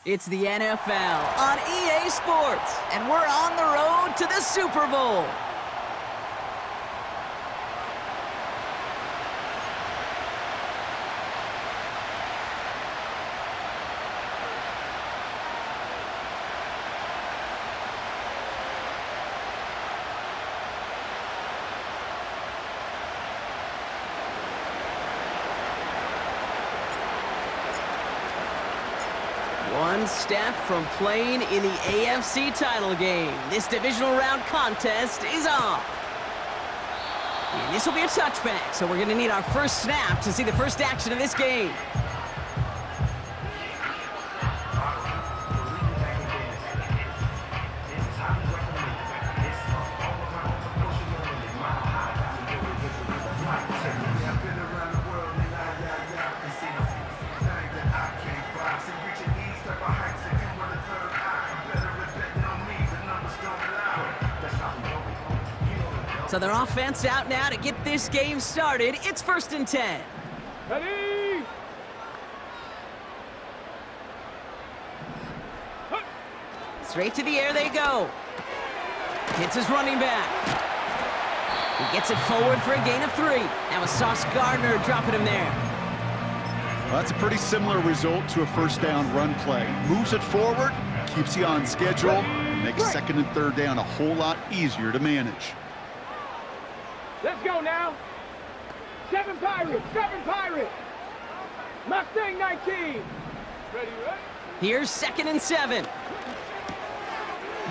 It's the NFL on EA Sports, and we're on the road to the Super Bowl. One step from playing in the AFC title game. This divisional round contest is on. And this will be a touchback, so we're going to need our first snap to see the first action of this game. So their offense out now to get this game started. It's 1st and 10. Ready? Straight to the air they go. Hits his running back. He gets it forward for a gain of 3. That was Sauce Gardner dropping him there. Well, that's a pretty similar result to a first down run play. Moves it forward, keeps you on schedule, and makes 2nd and 3rd down a whole lot easier to manage. Let's go now. 7 Pirates, 7 Pirates. Mustang 19. Ready, right? Here's 2nd and 7.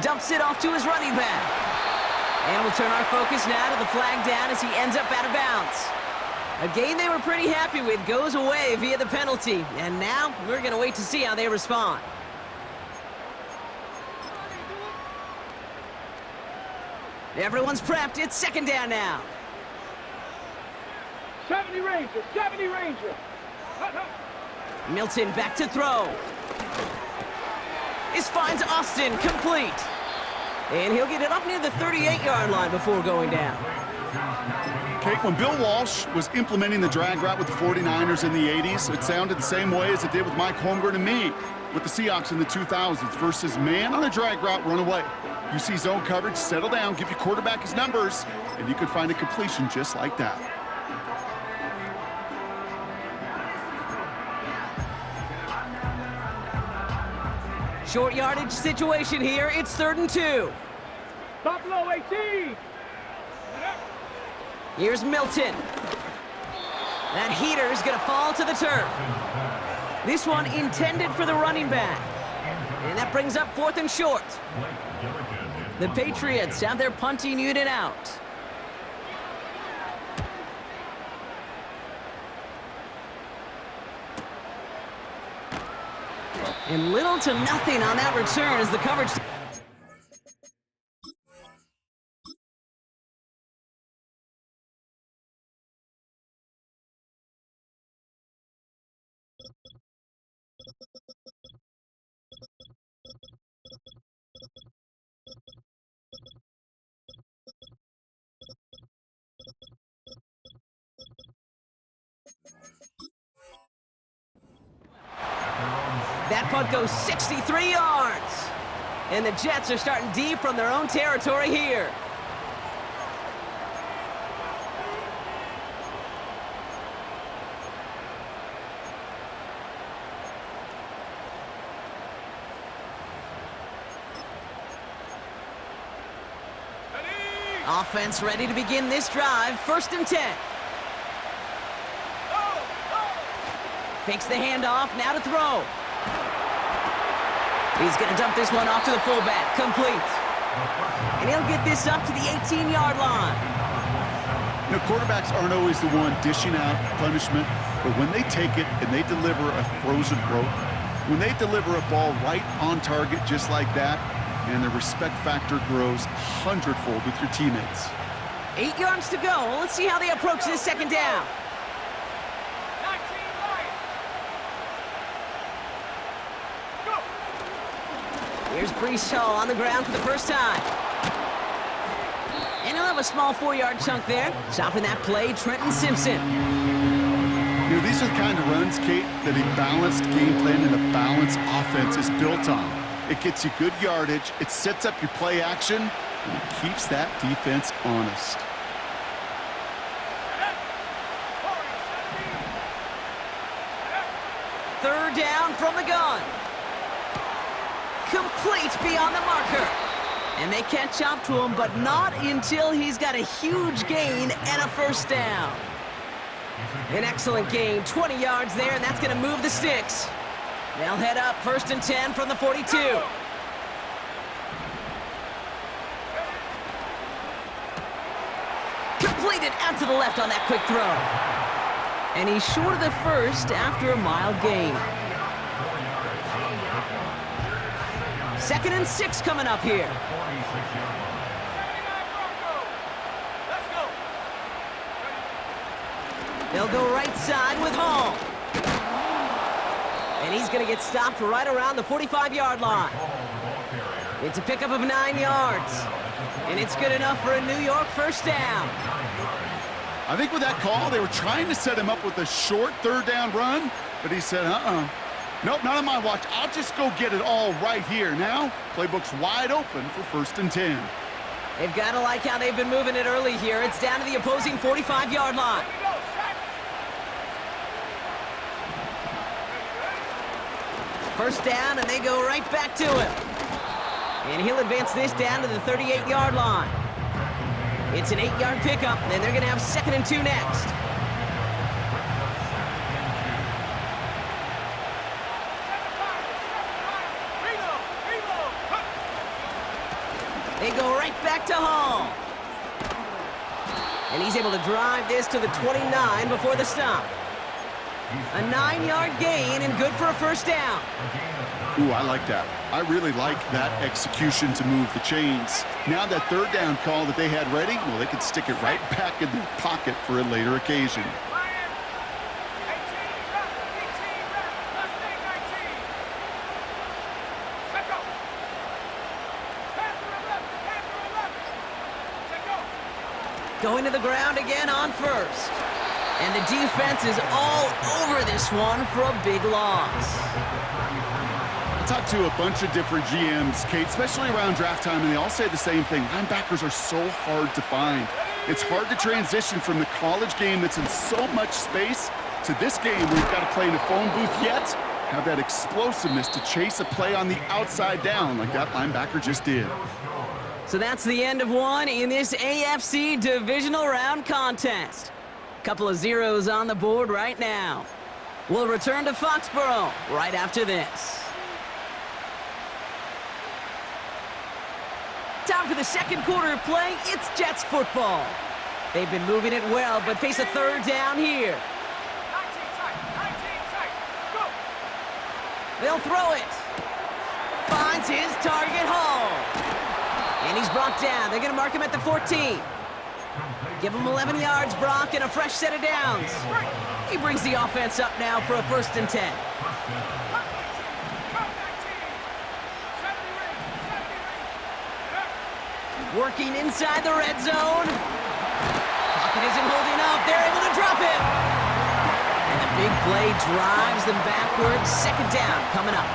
Dumps it off to his running back. And we'll turn our focus now to the flag down as he ends up out of bounds. A game they were pretty happy with goes away via the penalty. And now we're going to wait to see how they respond. Everyone's prepped. It's 2nd down now. 70 Ranger, 70 Ranger. Milton back to throw. This finds Austin complete. And he'll get it up near the 38-yard line before going down. Okay, when Bill Walsh was implementing the drag route with the 49ers in the 80s, it sounded the same way as it did with Mike Holmgren and me with the Seahawks in the 2000s versus man on a drag route, run away. You see zone coverage, settle down, give your quarterback his numbers, and you could find a completion just like that. Short yardage situation here. It's 3rd and 2. Buffalo 18. Here's Milton. That heater is going to fall to the turf. This one intended for the running back. And that brings up 4th and short. The Patriots have their punting unit out. And little to nothing on that return as the coverage... That punt goes 63 yards. And the Jets are starting deep from their own territory here. Offense ready to begin this drive. 1st and 10. Fakes the handoff, now to throw. He's going to dump this one off to the fullback. Complete. And he'll get this up to the 18-yard line. You know, quarterbacks aren't always the one dishing out punishment, but when they take it and they deliver a frozen rope, when they deliver a ball right on target just like that, and the respect factor grows 100-fold with your teammates. 8 yards to go. Let's see how they approach this 2nd down. Here's Breece Hall on the ground for the first time. And he'll have a small 4-yard chunk there. Stopping that play, Trenton Simpson. You know, these These are the kind of runs, Kate, that a balanced game plan and a balanced offense is built on. It gets you good yardage, it sets up your play action, and it keeps that defense honest. Third down from the gun. Complete beyond the marker. And they catch up to him, but not until he's got a huge gain and a first down. An excellent gain, 20 yards there, and that's going to move the sticks. They'll head up 1st and 10 from the 42. Completed out to the left on that quick throw. And he's short of the first after a mild gain. 2nd and 6 coming up here. They'll go right side with Hall. And he's going to get stopped right around the 45-yard line. It's a pickup of 9 yards. And it's good enough for a New York first down. I think with that call, they were trying to set him up with a short third down run, but he said, nope, not on my watch. I'll just go get it all right here. Now, playbook's wide open for 1st and 10. They've got to like how they've been moving it early here. It's down to the opposing 45-yard line. First down, and they go right back to him. And he'll advance this down to the 38-yard line. It's an 8-yard pickup, and they're going to have 2nd and 2 next. They go right back to Hall. And he's able to drive this to the 29 before the stop. A 9-yard gain and good for a first down. Ooh, I like that. I really like that execution to move the chains. Now that third down call that they had ready, well, they could stick it right back in their pocket for a later occasion. Going to the ground again on first. And the defense is all over this one for a big loss. I talked to a bunch of different GMs, Kate, especially around draft time, and they all say the same thing. Linebackers are so hard to find. It's hard to transition from the college game that's in so much space to this game where you've got to play in a phone booth yet have that explosiveness to chase a play on the outside down like that linebacker just did. So that's the end of one in this AFC divisional round contest. Couple of zeros on the board right now. We'll return to Foxborough right after this. Time for the second quarter of play. It's Jets football. They've been moving it well, but face a third down here. 19 tight, go! They'll throw it. Finds his target, Hall. And he's brought down. They're going to mark him at the 14. Give him 11 yards, Brock, and a fresh set of downs. He brings the offense up now for a 1st and 10. Working inside the red zone. Pocket isn't holding up. They're able to drop him. And the big play drives them backwards. 2nd down coming up.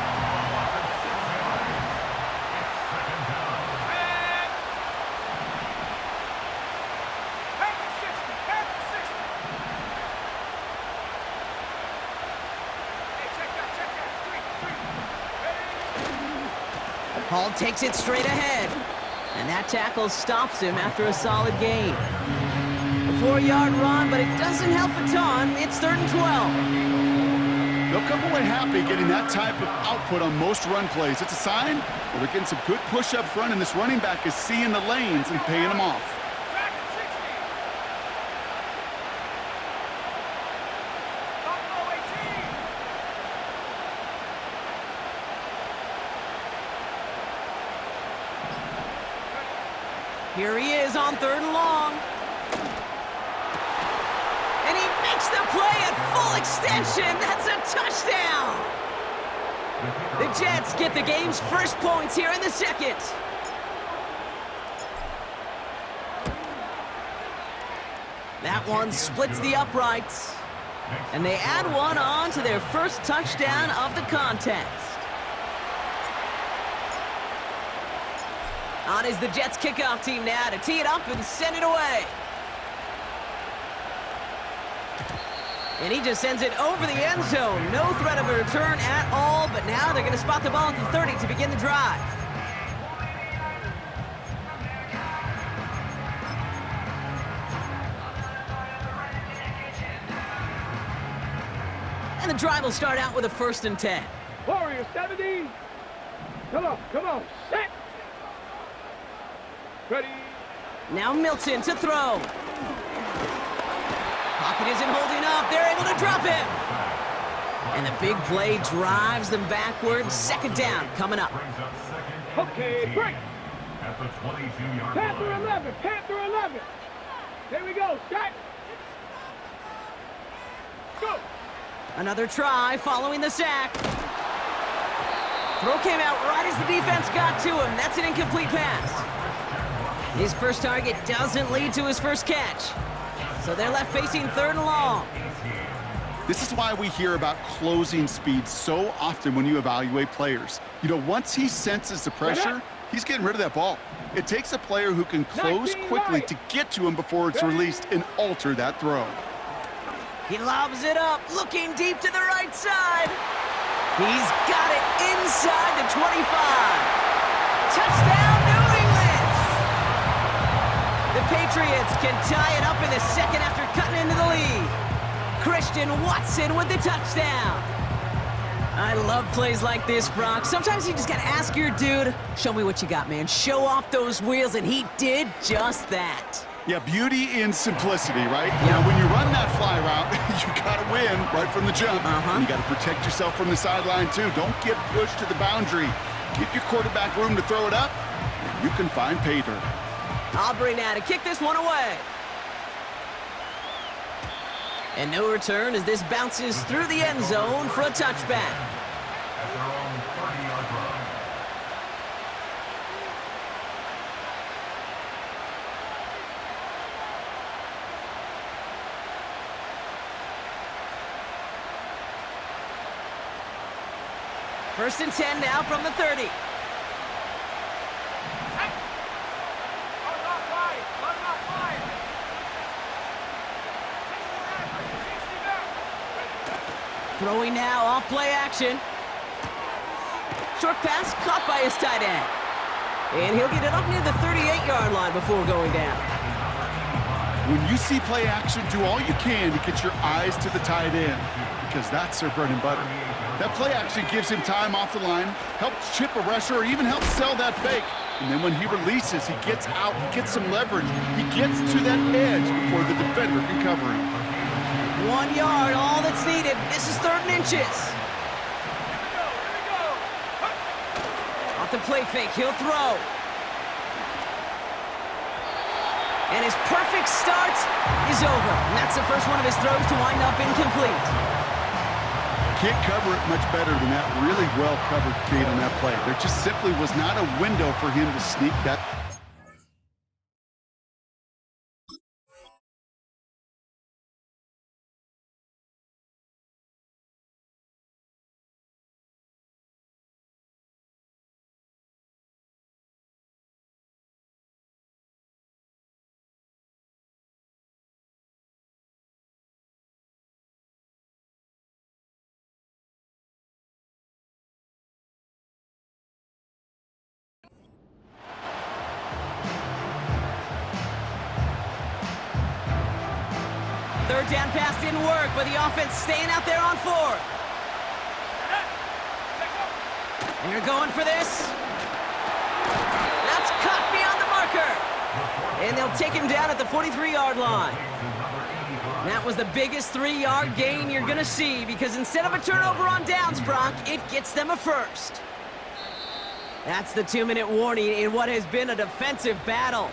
Hall takes it straight ahead. And that tackle stops him after a solid gain. A 4-yard run, but it doesn't help a ton. It's 3rd and 12. They'll come away happy getting that type of output on most run plays. It's a sign where they're getting some good push up front, and this running back is seeing the lanes and paying them off. Here he is on 3rd and long. And he makes the play at full extension. That's a touchdown. The Jets get the game's first points here in the second. That one splits the uprights. And they add one on to their first touchdown of the contest. On is the Jets kickoff team now to tee it up and send it away. And he just sends it over the end zone. No threat of a return at all, but now they're going to spot the ball at the 30 to begin the drive. And the drive will start out with a 1st and 10. Warrior 70. Come on, set. Ready. Now Milton to throw. Pocket isn't holding up. They're able to drop him. And the big play drives them backwards. 2nd down coming up. Okay, break. At the 22-yard Panther line. 11, Panther 11. Here we go, set. Go. Another try following the sack. Throw came out right as the defense got to him. That's an incomplete pass. His first target doesn't lead to his first catch. So they're left facing 3rd and long. This is why we hear about closing speed so often when you evaluate players. You know, once he senses the pressure, he's getting rid of that ball. It takes a player who can close quickly to get to him before it's released and alter that throw. He lobs it up, looking deep to the right side. He's got it inside the 25. Touchdown, New England! The Patriots can tie it up in the 2nd after cutting into the lead. Christian Watson with the touchdown. I love plays like this, Brock. Sometimes you just gotta ask your dude, show me what you got, man. Show off those wheels, and he did just that. Yeah, beauty in simplicity, right? You know, when you run that fly route, you gotta win right from the jump. And you gotta protect yourself from the sideline, too. Don't get pushed to the boundary. Give your quarterback room to throw it up, and you can find pay dirt. Aubrey now to kick this one away. And no return as this bounces through the end zone for a touchback. At their own 30-yard line. First and 10 now from the 30. Throwing now off play action. Short pass caught by his tight end. And he'll get it up near the 38-yard line before going down. When you see play action, do all you can to get your eyes to the tight end, because that's their bread and butter. That play action gives him time off the line, helps chip a rusher, or even helps sell that fake. And then when he releases, he gets out, he gets some leverage. He gets to that edge before the defender can cover him. 1 yard, all that's needed. This is 3rd and inches. Off the play fake, he'll throw. And his perfect start is over. And that's the first one of his throws to wind up incomplete. Can't cover it much better than that really well-covered gate on that play. There just simply was not a window for him to sneak that. Third down pass didn't work, but the offense staying out there on 4th. And you're going for this. That's caught beyond the marker. And they'll take him down at the 43-yard line. That was the biggest 3-yard gain you're going to see, because instead of a turnover on downs, Brock, it gets them a first. That's the 2-minute warning in what has been a defensive battle.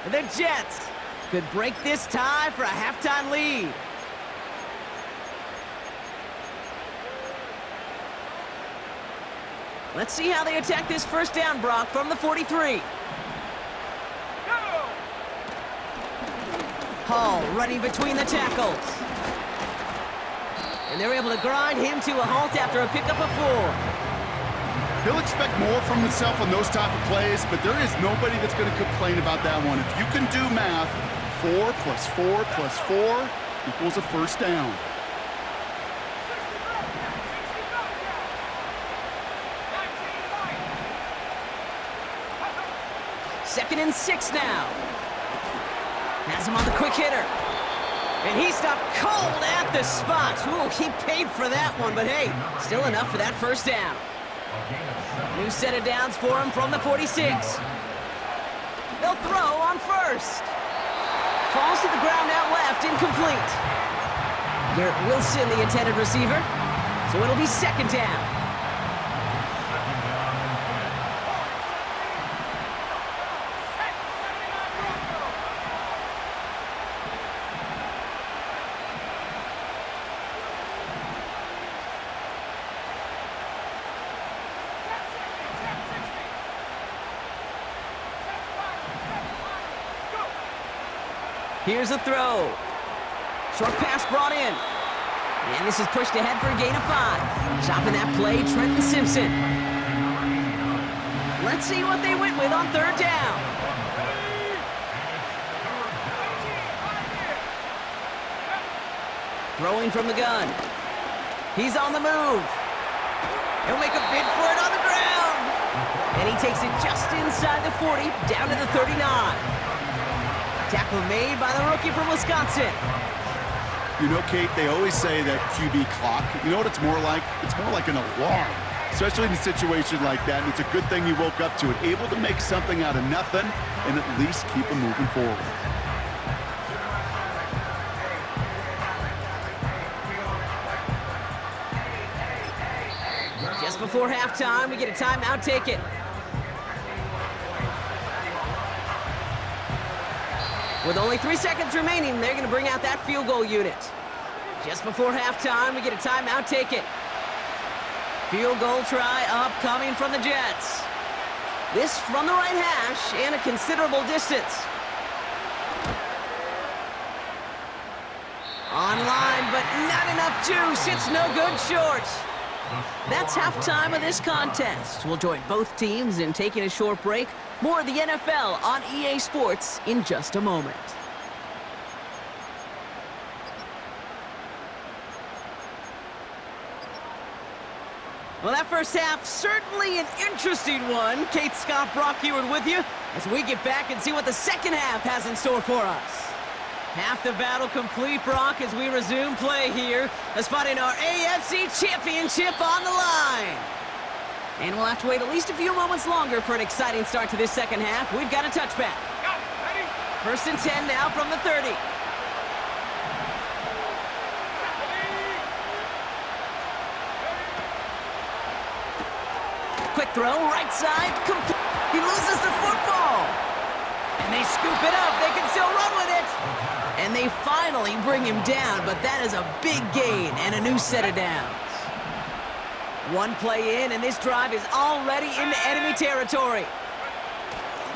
The Jets could break this tie for a halftime lead. Let's see how they attack this first down, Brock, from the 43. Hall running between the tackles. And they're able to grind him to a halt after a pickup of 4. He'll expect more from himself on those type of plays, but there is nobody that's going to complain about that one. If you can do math, 4 plus 4 plus 4 equals a first down. Second and 6 now. Has him on the quick hitter. And he stopped cold at the spot. Ooh, he paid for that one, but hey, still enough for that first down. New set of downs for him from the 46. They'll throw on first. Falls to the ground out left, incomplete. Garrett Wilson, the intended receiver. So it'll be second down. Here's a throw. Short pass brought in. And this is pushed ahead for a gain of 5. Chopping that play, Trenton Simpson. Let's see what they went with on third down. Throwing from the gun. He's on the move. He'll make a bid for it on the ground. And he takes it just inside the 40, down to the 39. Tackle made by the rookie from Wisconsin. You know, Kate, they always say that QB clock, you know what it's more like? It's more like an alarm, especially in a situation like that. And it's a good thing he woke up to it, able to make something out of nothing and at least keep him moving forward. Just before halftime, we get a timeout ticket. With only 3 seconds remaining, they're going to bring out that field goal unit. Just before halftime, we get a timeout ticket. Field goal try upcoming from the Jets. This from the right hash and a considerable distance. Online, but not enough juice. It's no good short. That's halftime of this contest. We'll join both teams in taking a short break. More of the NFL on EA Sports in just a moment. Well, that first half, certainly an interesting one. Kate, Scott, Brock Eward with you as we get back and see what the second half has in store for us. Half the battle complete, Brock, as we resume play here. A spot in our AFC Championship on the line. And we'll have to wait at least a few moments longer for an exciting start to this second half. We've got a touchback. First and 10 now from the 30. Quick throw, right side, he loses the football. And they scoop it up, they can still run with it. And they finally bring him down, but that is a big gain and a new set of downs. One play in, and this drive is already into enemy territory.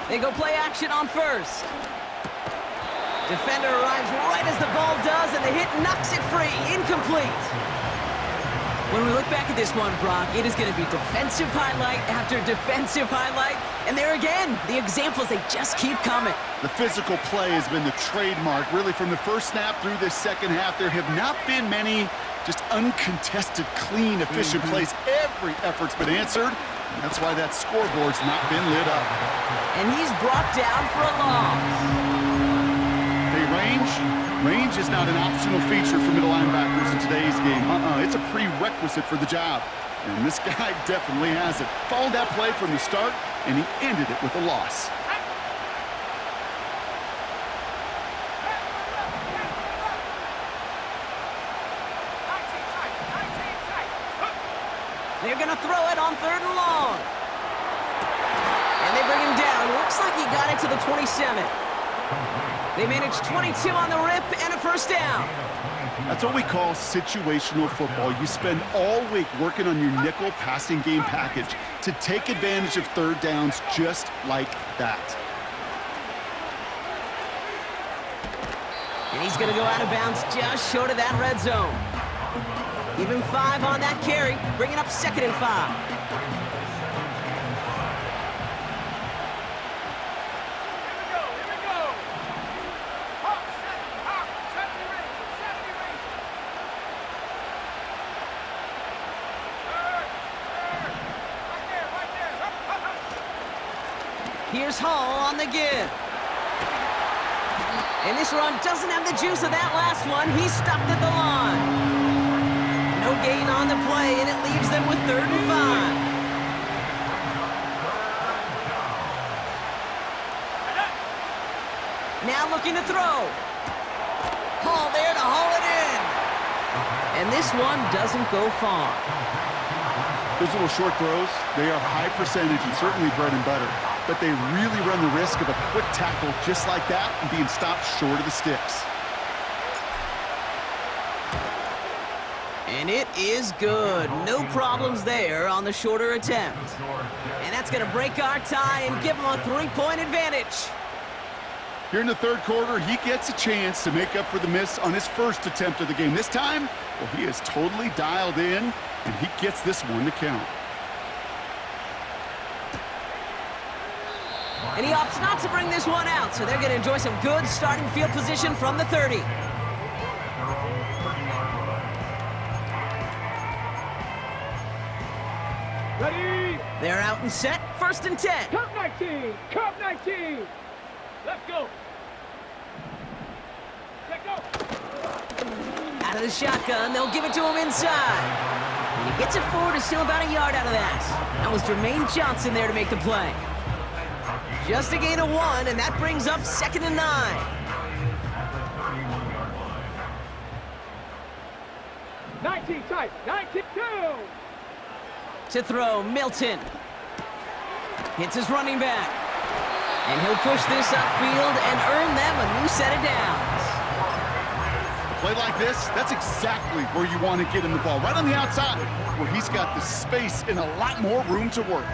They go play action on first. Defender arrives right as the ball does, and the hit knocks it free, incomplete. When we look back at this one, Brock, it is going to be defensive highlight after defensive highlight. And there again, the examples, they just keep coming. The physical play has been the trademark. Really, from the first snap through this second half, there have not been many just uncontested, clean, efficient plays. Every effort's been answered. And that's why that scoreboard's not been lit up. And he's brought down for a loss. Hey, range is not an optional feature for middle linebackers in today's game. It's a prerequisite for the job. And this guy definitely has it. Followed that play from the start, and he ended it with a loss. They're going to throw it on third and long. And they bring him down. Looks like he got it to the 27. They managed 22 on the rip and a first down. That's what we call situational football. You spend all week working on your nickel passing game package to take advantage of third downs just like that. And he's going to go out of bounds just short of that red zone. Give him 5 on that carry, bringing up 2nd and 5. Here's Hall on the give. And this run doesn't have the juice of that last one. He's stopped at the line. No gain on the play, and it leaves them with 3rd and 5. Now looking to throw. Hall there to haul it in. And this one doesn't go far. Those little short throws, they are high percentage and certainly bread and butter. But they really run the risk of a quick tackle just like that and being stopped short of the sticks. And it is good. No problems there on the shorter attempt. And that's going to break our tie and give them a 3-point advantage. Here in the 3rd quarter, he gets a chance to make up for the miss on his first attempt of the game. This time, well, he is totally dialed in, and he gets this one to count. And he opts not to bring this one out, so they're going to enjoy some good starting field position from the 30. Ready? They're out and set, 1st and 10. Cup 19! Cup 19! Let's go! Let go! Out of the shotgun, they'll give it to him inside. And he gets it forward, is still about a yard out of that. That was Jermaine Johnson there to make the play. Just a gain of 1, and that brings up 2nd and 9. At the 31-yard line. 19 tight! 19-2! To throw, Milton. Hits his running back. And he'll push this upfield and earn them a new set of downs. A play like this, that's exactly where you want to get him the ball. Right on the outside, where he's got the space and a lot more room to work.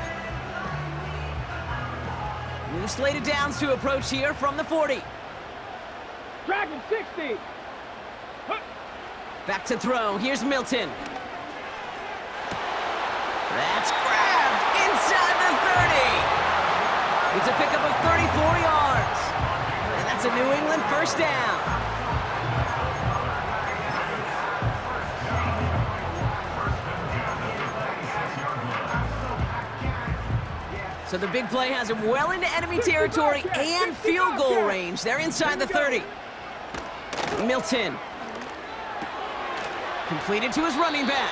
New slate of downs to approach here from the 40. Dragon 60! Back to throw, here's Milton. That's grabbed inside the 30. It's a pickup of 34 yards. And that's a New England 1st down. So the big play has him well into enemy territory and field goal range. They're inside the 30. Milton. Completed to his running back.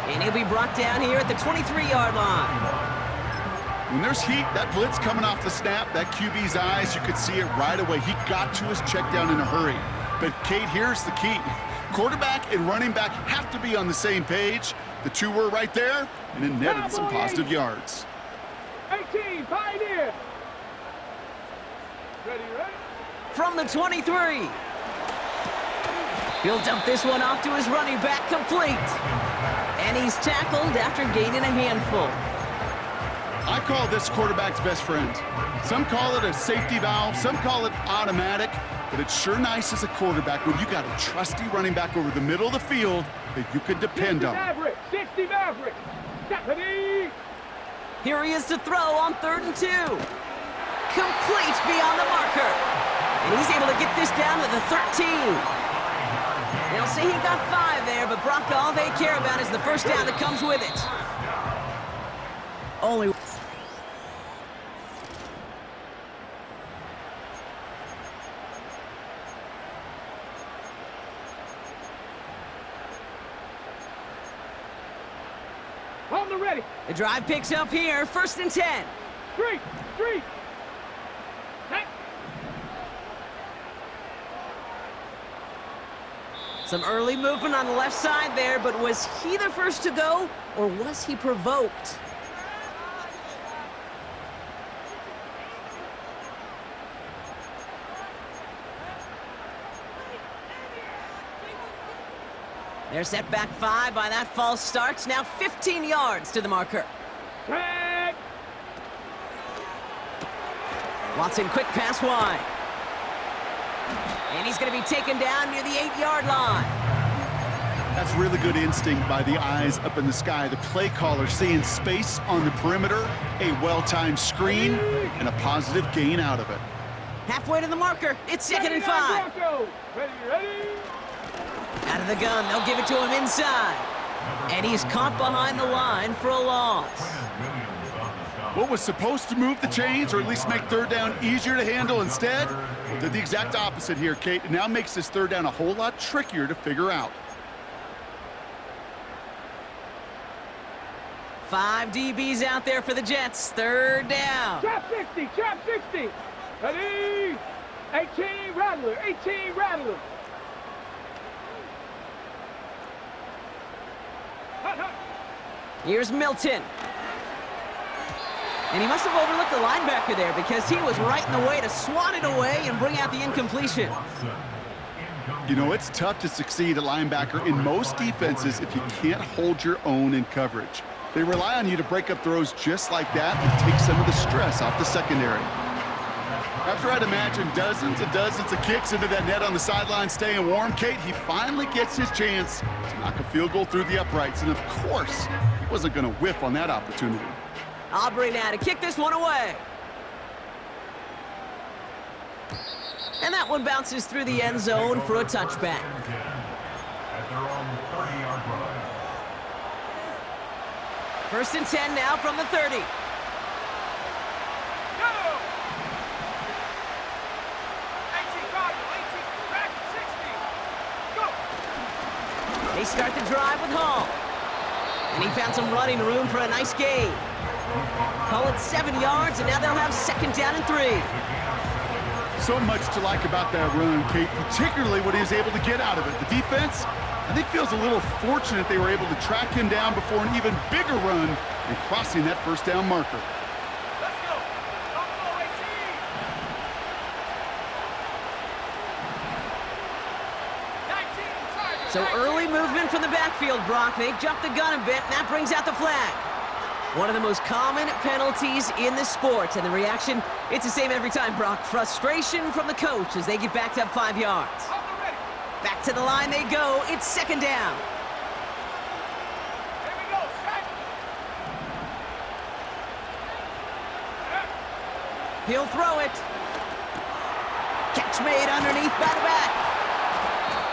And he'll be brought down here at the 23-yard line. When there's heat, that blitz coming off the snap, that QB's eyes, you could see it right away. He got to his check down in a hurry. But, Kate, here's the key. Quarterback and running back have to be on the same page. The two were right there, and it netted some positive yards. 18, Pioneer! Ready? From the 23. He'll dump this one off to his running back, complete. And he's tackled after gaining a handful. I call this quarterback's best friend. Some call it a safety valve, some call it automatic, but it's sure nice as a quarterback when you got a trusty running back over the middle of the field that you can depend on. 60 Maverick! Stephanie! Here he is to throw on 3rd and 2. Complete beyond the marker. And he's able to get this down to the 13. They'll say he got 5 there, but Bronco, all they care about is the 1st down that comes with it. Only... On the ready! The drive picks up here, 1st and 10. Three! Some early movement on the left side there, but was he the first to go, or was he provoked? They're set back 5 by that false start. Now 15 yards to the marker. Tag! Watson, quick pass wide. And he's going to be taken down near the 8-yard line. That's really good instinct by the eyes up in the sky. The play caller seeing space on the perimeter, a well-timed screen, and a positive gain out of it. Halfway to the marker. It's second and 5. Ready? Out of the gun, they'll give it to him inside. And he's caught behind the line for a loss. What was supposed to move the chains, or at least make third down easier to handle instead, did the exact opposite here, Kate. It now makes this third down a whole lot trickier to figure out. 5 DBs out there for the Jets. Third down. Trap 60, trap 60. Ready? 18 Rattler, 18 Rattler. Hut, hut. Here's Milton. And he must have overlooked the linebacker there because he was right in the way to swat it away and bring out the incompletion. You know, it's tough to succeed at linebacker in most defenses if you can't hold your own in coverage. They rely on you to break up throws just like that and take some of the stress off the secondary. After I'd imagine dozens and dozens of kicks into that net on the sideline staying warm, Kate, he finally gets his chance to knock a field goal through the uprights. And of course, he wasn't going to whiff on that opportunity. Aubrey now to kick this one away. And that one bounces through the end zone for a touchback. At their own 30-yard line. First and 10 now from the 30. Go! 18 Cardinal, 18 back 60. Go! They start the drive with Hall. And he found some running room for a nice gain. Call it 7 yards, and now they'll have second down and 3. So much to like about that run, Kate, particularly what he was able to get out of it. The defense, I think, feels a little fortunate they were able to track him down before an even bigger run and crossing that first down marker. Let's go! Buffalo 18! 19, Chargers! So early movement from the backfield, Brock. They jumped the gun a bit, and that brings out the flag. One of the most common penalties in the sport, and the reaction, it's the same every time, Brock. Frustration from the coach as they get backed up 5 yards. Ready. Back to the line they go. It's second down. Here we go, set. He'll throw it. Catch made underneath by the back.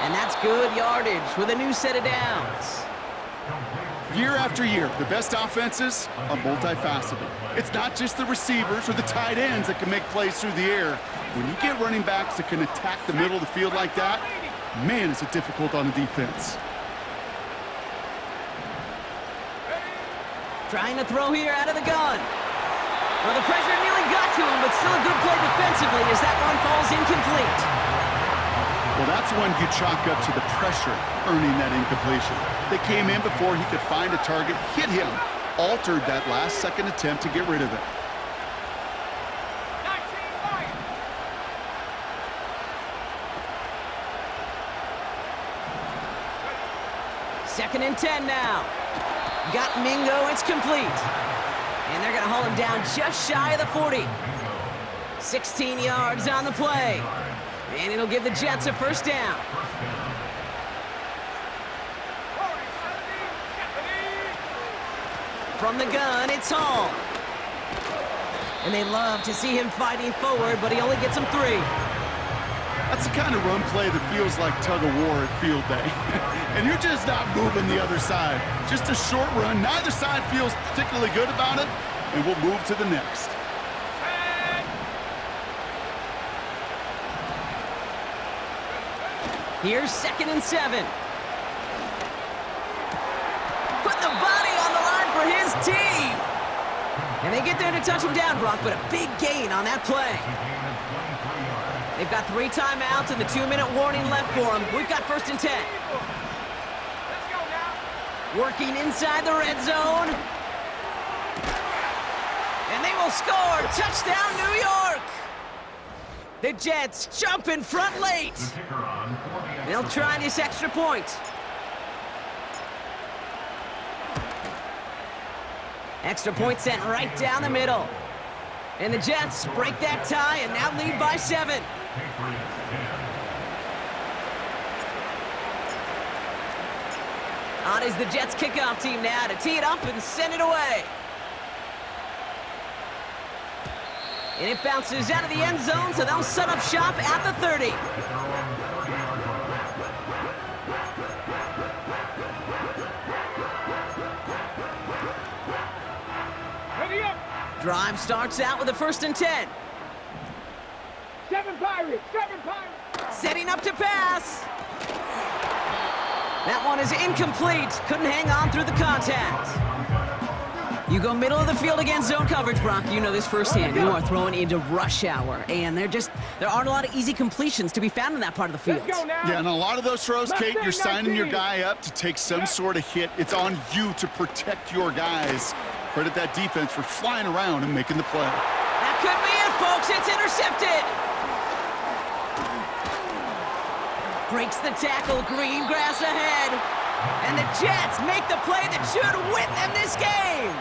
And that's good yardage with a new set of downs. Year after year, the best offenses are multifaceted. It's not just the receivers or the tight ends that can make plays through the air. When you get running backs that can attack the middle of the field like that, man, is it difficult on the defense. Trying to throw here out of the gun. Well, the pressure nearly got to him, but still a good play defensively as that one falls incomplete. Well, that's when you chalk up to the pressure earning that incompletion. They came in before he could find a target, hit him, altered that last-second attempt to get rid of it. 2nd and 10 now. Got Mingo, it's complete. And they're gonna haul him down just shy of the 40. 16 yards on the play. And it'll give the Jets a first down. From the gun, it's Hall. And they love to see him fighting forward, but he only gets them 3. That's the kind of run play that feels like tug-of-war at field day. And you're just not moving the other side. Just a short run. Neither side feels particularly good about it, and we'll move to the next. Here's 2nd and 7. Put the body on the line for his team. And they get there to touch him down, Brock, but a big gain on that play. They've got 3 timeouts and the 2-minute warning left for them. We've got 1st and 10. Let's go now. Working inside the red zone. And they will score. Touchdown, New York. The Jets jump in front late. They'll try this extra point. Extra point sent right down the middle. And the Jets break that tie and now lead by 7. On is the Jets kickoff team now to tee it up and send it away. And it bounces out of the end zone, so they'll set up shop at the 30. Ready up. Drive starts out with a 1st and 10. 7 Pirates. 7 Pirates. Setting up to pass. That one is incomplete. Couldn't hang on through the contact. You go middle of the field against zone coverage, Brock. You know this firsthand. You are throwing into rush hour, and there aren't a lot of easy completions to be found in that part of the field. Let's go now. Yeah, and a lot of those throws, Kate, you're signing your 19. guy up to take some sort of hit. It's on you to protect your guys. Credit that defense for flying around and making the play. That could be it, folks. It's intercepted. Breaks the tackle, green grass ahead. And the Jets make the play that should win them this game.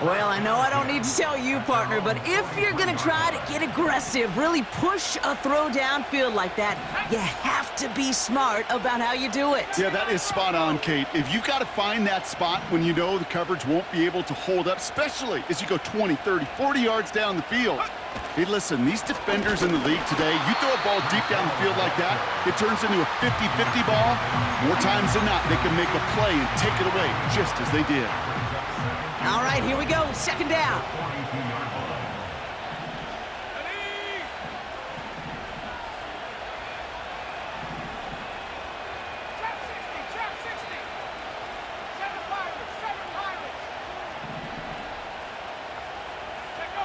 Well, I know I don't need to tell you, partner, but if you're going to try to get aggressive, really push a throw downfield like that, you have to be smart about how you do it. Yeah, that is spot on, Kate. If you've got to find that spot when you know the coverage won't be able to hold up, especially as you go 20, 30, 40 yards down the field. Hey, listen, these defenders in the league today, you throw a ball deep down the field like that, it turns into a 50-50 ball. More times than not, they can make a play and take it away, just as they did. All right, here we go. 2nd down. Trap 60. 7 Pirates. 7 Pirates. Take go.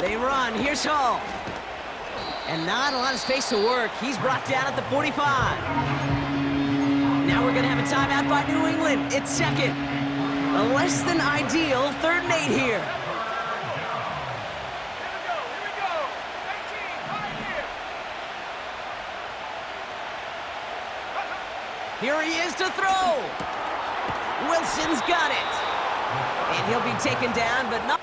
They run. Here's Hall. And not a lot of space to work. He's brought down at the 45. Now we're going to have a timeout by New England. It's 2nd. A less than ideal 3rd and 8 here. Here we go. 18, Pioneer. Here he is to throw. Wilson's got it. And he'll be taken down, but not...